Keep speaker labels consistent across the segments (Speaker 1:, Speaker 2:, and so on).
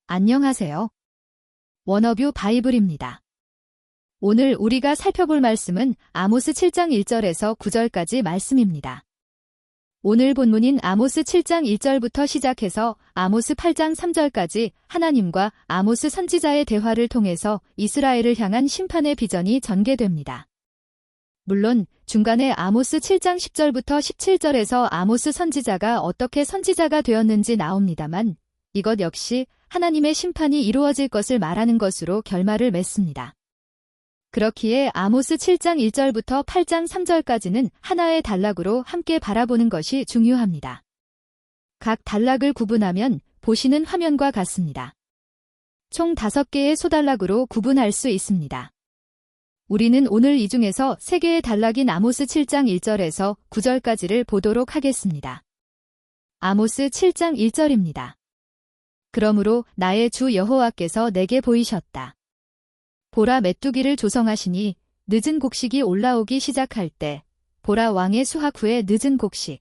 Speaker 1: 안녕하세요. 워너뷰 바이블입니다. 오늘 우리가 살펴볼 말씀은 아모스 7장 1절에서 9절까지 말씀입니다. 오늘 본문인 아모스 7장 1절부터 시작해서 아모스 8장 3절까지 하나님과 아모스 선지자의 대화를 통해서 이스라엘을 향한 심판의 비전이 전개됩니다. 물론 중간에 아모스 7장 10절부터 17절에서 아모스 선지자가 어떻게 선지자가 되었는지 나옵니다만 이것 역시 하나님의 심판이 이루어질 것을 말하는 것으로 결말을 맺습니다. 그렇기에 아모스 7장 1절부터 8장 3절까지는 하나의 단락으로 함께 바라보는 것이 중요합니다. 각 단락을 구분하면 보시는 화면과 같습니다. 총 5개의 소단락으로 구분할 수 있습니다. 우리는 오늘 이 중에서 3개의 단락인 아모스 7장 1절에서 9절까지를 보도록 하겠습니다. 아모스 7장 1절입니다. 그러므로 나의 주 여호와께서 내게 보이셨다. 보라, 메뚜기를 조성하시니 늦은 곡식이 올라오기 시작할 때 보라, 왕의 수확 후에 늦은 곡식.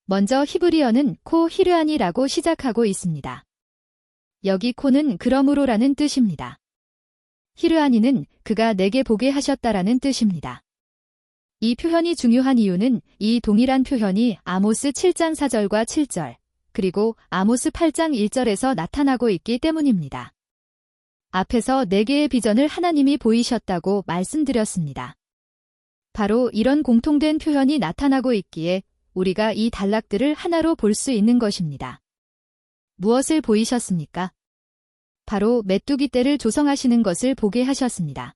Speaker 1: 먼저 히브리어는 코 히르안이라고 시작하고 있습니다. 여기 코는 그러므로라는 뜻입니다. 히르안이는 그가 내게 보게 하셨다라는 뜻입니다. 이 표현이 중요한 이유는 이 동일한 표현이 아모스 7장 4절과 7절 그리고 아모스 8장 1절에서 나타나고 있기 때문입니다. 앞에서 4개의 비전을 하나님이 보이셨다고 말씀드렸습니다. 바로 이런 공통된 표현이 나타나고 있기에 우리가 이 단락들을 하나로 볼 수 있는 것입니다. 무엇을 보이셨습니까? 바로 메뚜기 떼를 조성하시는 것을 보게 하셨습니다.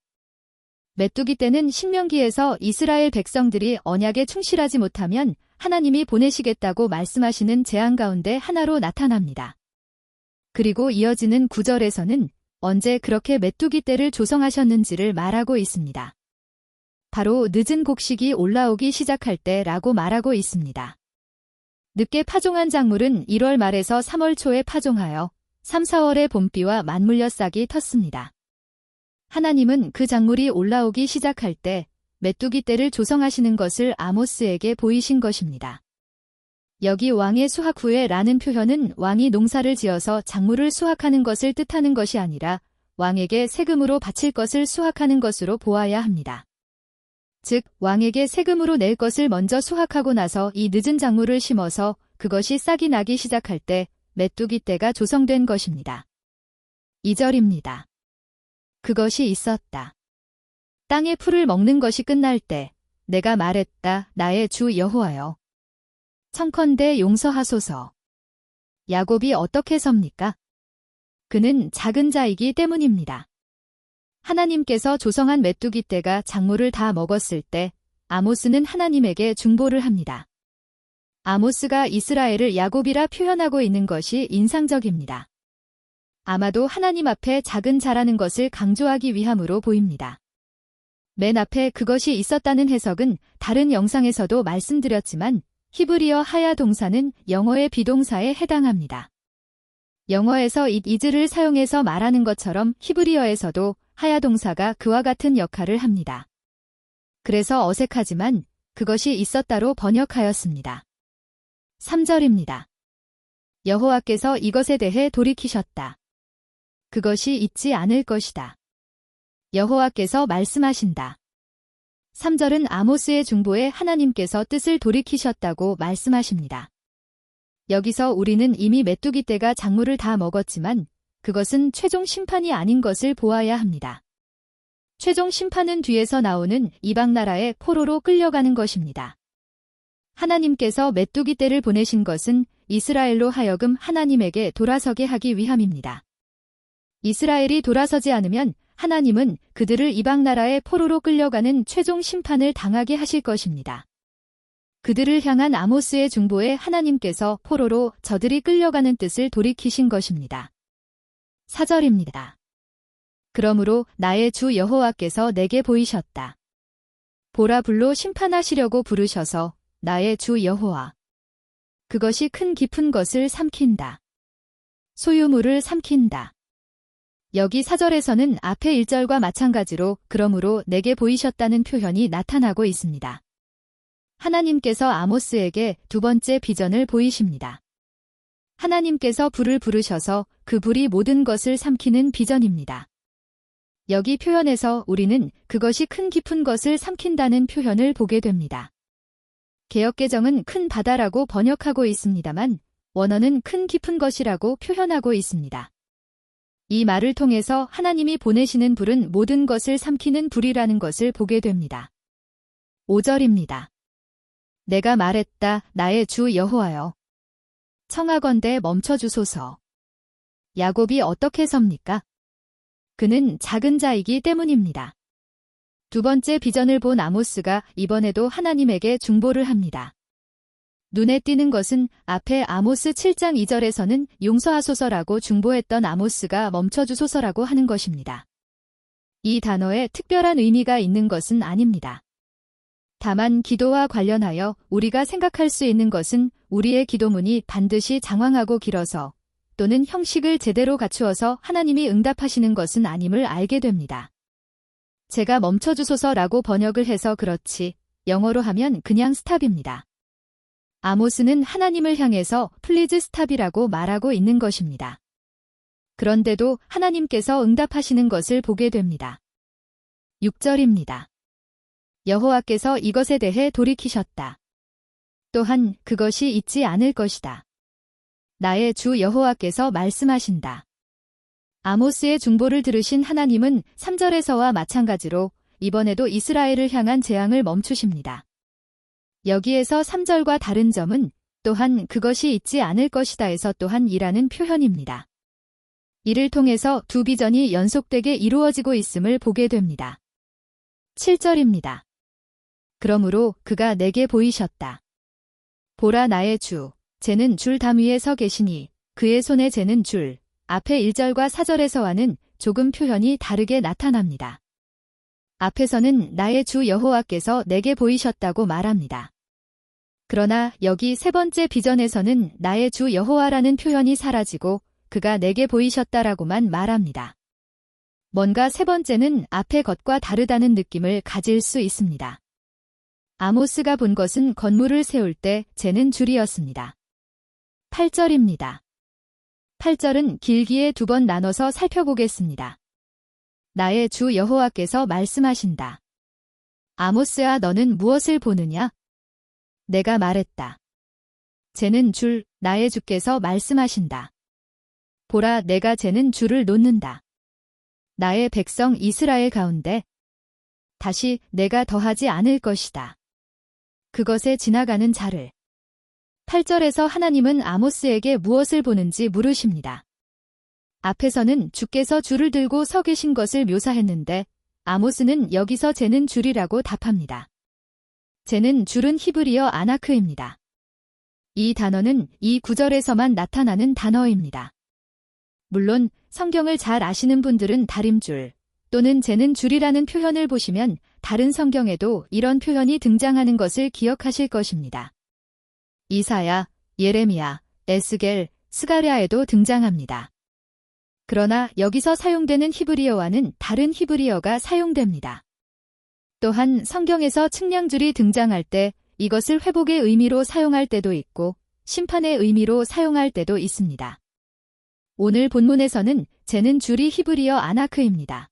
Speaker 1: 메뚜기 떼는 신명기에서 이스라엘 백성들이 언약에 충실하지 못하면 하나님이 보내시겠다고 말씀하시는 재앙 가운데 하나로 나타납니다. 그리고 이어지는 9절에서는 언제 그렇게 메뚜기 떼를 조성하셨는지를 말하고 있습니다. 바로 늦은 곡식이 올라오기 시작할 때라고 말하고 있습니다. 늦게 파종한 작물은 1월 말에서 3월 초에 파종하여 3, 4월에 봄비와 맞물려 싹이 텄습니다. 하나님은 그 작물이 올라오기 시작할 때 메뚜기 떼를 조성하시는 것을 아모스에게 보이신 것입니다. 여기 왕의 수확 후에 라는 표현은 왕이 농사를 지어서 작물을 수확하는 것을 뜻하는 것이 아니라 왕에게 세금으로 바칠 것을 수확하는 것으로 보아야 합니다. 즉, 왕에게 세금으로 낼 것을 먼저 수확하고 나서 이 늦은 작물을 심어서 그것이 싹이 나기 시작할 때 메뚜기 떼가 조성된 것입니다. 2절입니다. 그것이 있었다. 땅의 풀을 먹는 것이 끝날 때 내가 말했다. 나의 주 여호와여. 청컨대 용서하소서. 야곱이 어떻게 섭니까? 그는 작은 자이기 때문입니다. 하나님께서 조성한 메뚜기 떼가 작물을 다 먹었을 때 아모스는 하나님에게 중보를 합니다. 아모스가 이스라엘을 야곱이라 표현하고 있는 것이 인상적입니다. 아마도 하나님 앞에 작은 자라는 것을 강조하기 위함으로 보입니다. 맨 앞에 그것이 있었다는 해석은 다른 영상에서도 말씀드렸지만 히브리어 하야 동사는 영어의 비동사에 해당합니다. 영어에서 it is를 사용해서 말하는 것처럼 히브리어에서도 하야 동사가 그와 같은 역할을 합니다. 그래서 어색하지만 그것이 있었다로 번역하였습니다. 3절입니다. 여호와께서 이것에 대해 돌이키셨다. 그것이 있지 않을 것이다. 여호와께서 말씀하신다. 3절은 아모스의 중보에 하나님께서 뜻을 돌이키셨다고 말씀하십니다. 여기서 우리는 이미 메뚜기 떼가 작물을 다 먹었지만 그것은 최종 심판이 아닌 것을 보아야 합니다. 최종 심판은 뒤에서 나오는 이방 나라의 포로로 끌려가는 것입니다. 하나님께서 메뚜기 떼를 보내신 것은 이스라엘로 하여금 하나님에게 돌아서게 하기 위함입니다. 이스라엘이 돌아서지 않으면 하나님은 그들을 이방 나라의 포로로 끌려가는 최종 심판을 당하게 하실 것입니다. 그들을 향한 아모스의 중보에 하나님께서 포로로 저들이 끌려가는 뜻을 돌이키신 것입니다. 4절입니다. 그러므로 나의 주 여호와께서 내게 보이셨다. 보라, 불로 심판하시려고 부르셔서 나의 주 여호와. 그것이 큰 깊은 것을 삼킨다. 소유물을 삼킨다. 여기 4절에서는 앞에 1절과 마찬가지로 그러므로 내게 보이셨다는 표현이 나타나고 있습니다. 하나님께서 아모스에게 두 번째 비전을 보이십니다. 하나님께서 불을 부르셔서 그 불이 모든 것을 삼키는 비전입니다. 여기 표현에서 우리는 그것이 큰 깊은 것을 삼킨다는 표현을 보게 됩니다. 개역개정은 큰 바다라고 번역하고 있습니다만 원어는 큰 깊은 것이라고 표현하고 있습니다. 이 말을 통해서 하나님이 보내시는 불은 모든 것을 삼키는 불이라는 것을 보게 됩니다. 5절입니다. 내가 말했다 나의 주 여호와여. 청하건대 멈춰주소서. 야곱이 어떻게 섭니까? 그는 작은 자이기 때문입니다. 두 번째 비전을 본 아모스가 이번에도 하나님에게 중보를 합니다. 눈에 띄는 것은 앞에 아모스 7장 2절에서는 용서하소서라고 중보했던 아모스가 멈춰주소서라고 하는 것입니다. 이 단어에 특별한 의미가 있는 것은 아닙니다. 다만 기도와 관련하여 우리가 생각할 수 있는 것은 우리의 기도문이 반드시 장황하고 길어서 또는 형식을 제대로 갖추어서 하나님이 응답하시는 것은 아님을 알게 됩니다. 제가 멈춰주소서라고 번역을 해서 그렇지 영어로 하면 그냥 스탑입니다. 아모스는 하나님을 향해서 플리즈 스탑이라고 말하고 있는 것입니다. 그런데도 하나님께서 응답하시는 것을 보게 됩니다. 6절입니다. 여호와께서 이것에 대해 돌이키셨다. 또한 그것이 잊지 않을 것이다. 나의 주 여호와께서 말씀하신다. 아모스의 중보를 들으신 하나님은 3절에서와 마찬가지로 이번에도 이스라엘을 향한 재앙을 멈추십니다. 여기에서 3절과 다른 점은 또한 그것이 잊지 않을 것이다에서 또한 이라는 표현입니다. 이를 통해서 두 비전이 연속되게 이루어지고 있음을 보게 됩니다. 7절입니다. 그러므로 그가 내게 보이셨다. 보라 나의 주, 쟤는 줄 담 위에 서 계시니 그의 손에 쟤는 줄, 앞에 1절과 4절에서와는 조금 표현이 다르게 나타납니다. 앞에서는 나의 주 여호와께서 내게 보이셨다고 말합니다. 그러나 여기 세 번째 비전에서는 나의 주 여호와라는 표현이 사라지고 그가 내게 보이셨다라고만 말합니다. 뭔가 세 번째는 앞의 것과 다르다는 느낌을 가질 수 있습니다. 아모스가 본 것은 건물을 세울 때 재는 줄이었습니다. 8절입니다. 8절은 길기에 두 번 나눠서 살펴보겠습니다. 나의 주 여호와께서 말씀하신다. 아모스야 너는 무엇을 보느냐? 내가 말했다. 재는 줄, 나의 주께서 말씀하신다. 보라 내가 재는 줄을 놓는다. 나의 백성 이스라엘 가운데 다시 내가 더하지 않을 것이다. 그것에 지나가는 자를. 8절에서 하나님은 아모스에게 무엇을 보는지 물으십니다. 앞에서는 주께서 줄을 들고 서 계신 것을 묘사했는데 아모스는 여기서 재는 줄이라고 답합니다. 재는 줄은 히브리어 아나크입니다. 이 단어는 이 구절에서만 나타나는 단어입니다. 물론 성경을 잘 아시는 분들은 다림줄 또는 재는 줄이라는 표현을 보시면 다른 성경에도 이런 표현이 등장하는 것을 기억하실 것입니다. 이사야, 예레미야, 에스겔, 스가랴에도 등장합니다. 그러나 여기서 사용되는 히브리어와는 다른 히브리어가 사용됩니다. 또한 성경에서 측량줄이 등장할 때 이것을 회복의 의미로 사용할 때도 있고 심판의 의미로 사용할 때도 있습니다. 오늘 본문에서는 재는 줄이 히브리어 아나크입니다.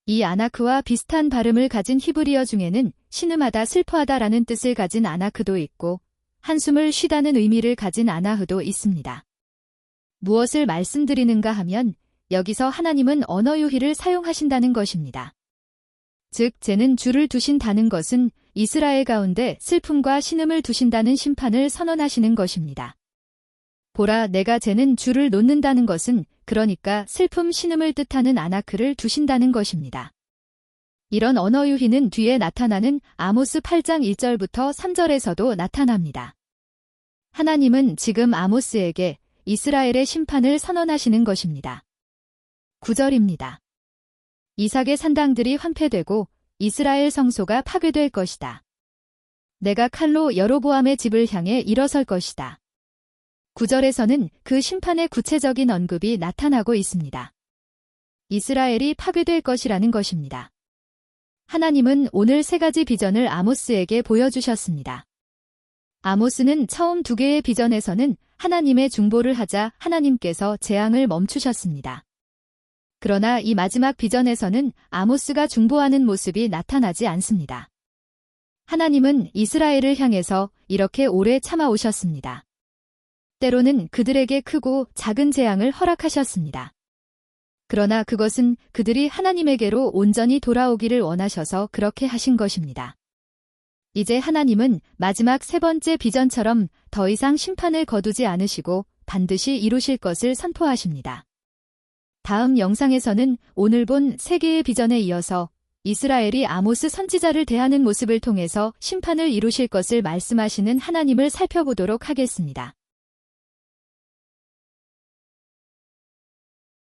Speaker 1: 이 아나크와 비슷한 발음을 가진 히브리어 중에는 신음하다 슬퍼하다라는 뜻을 가진 아나크도 있고 한숨을 쉬다는 의미를 가진 아나흐도 있습니다. 무엇을 말씀드리는가 하면 여기서 하나님은 언어 유희를 사용하신다는 것입니다. 즉 재는 줄을 두신다는 것은 이스라엘 가운데 슬픔과 신음을 두신다는 심판을 선언하시는 것입니다. 보라 내가 재는 줄을 놓는다는 것은 그러니까 슬픔 신음을 뜻하는 아나크를 두신다는 것입니다. 이런 언어 유희는 뒤에 나타나는 아모스 8장 1절부터 3절에서도 나타납니다. 하나님은 지금 아모스에게 이스라엘의 심판을 선언하시는 것입니다. 9절입니다. 이삭의 산당들이 황폐되고 이스라엘 성소가 파괴될 것이다. 내가 칼로 여로보암의 집을 향해 일어설 것이다. 9절에서는 그 심판의 구체적인 언급이 나타나고 있습니다. 이스라엘이 파괴될 것이라는 것입니다. 하나님은 오늘 세 가지 비전을 아모스에게 보여주셨습니다. 아모스는 처음 두 개의 비전에서는 하나님의 중보를 하자 하나님께서 재앙을 멈추셨습니다. 그러나 이 마지막 비전에서는 아모스가 중보하는 모습이 나타나지 않습니다. 하나님은 이스라엘을 향해서 이렇게 오래 참아오셨습니다. 때로는 그들에게 크고 작은 재앙을 허락하셨습니다. 그러나 그것은 그들이 하나님에게로 온전히 돌아오기를 원하셔서 그렇게 하신 것입니다. 이제 하나님은 마지막 세 번째 비전처럼 더 이상 심판을 거두지 않으시고 반드시 이루실 것을 선포하십니다. 다음 영상에서는 오늘 본 세 개의 비전에 이어서 이스라엘이 아모스 선지자를 대하는 모습을 통해서 심판을 이루실 것을 말씀하시는 하나님을 살펴보도록 하겠습니다.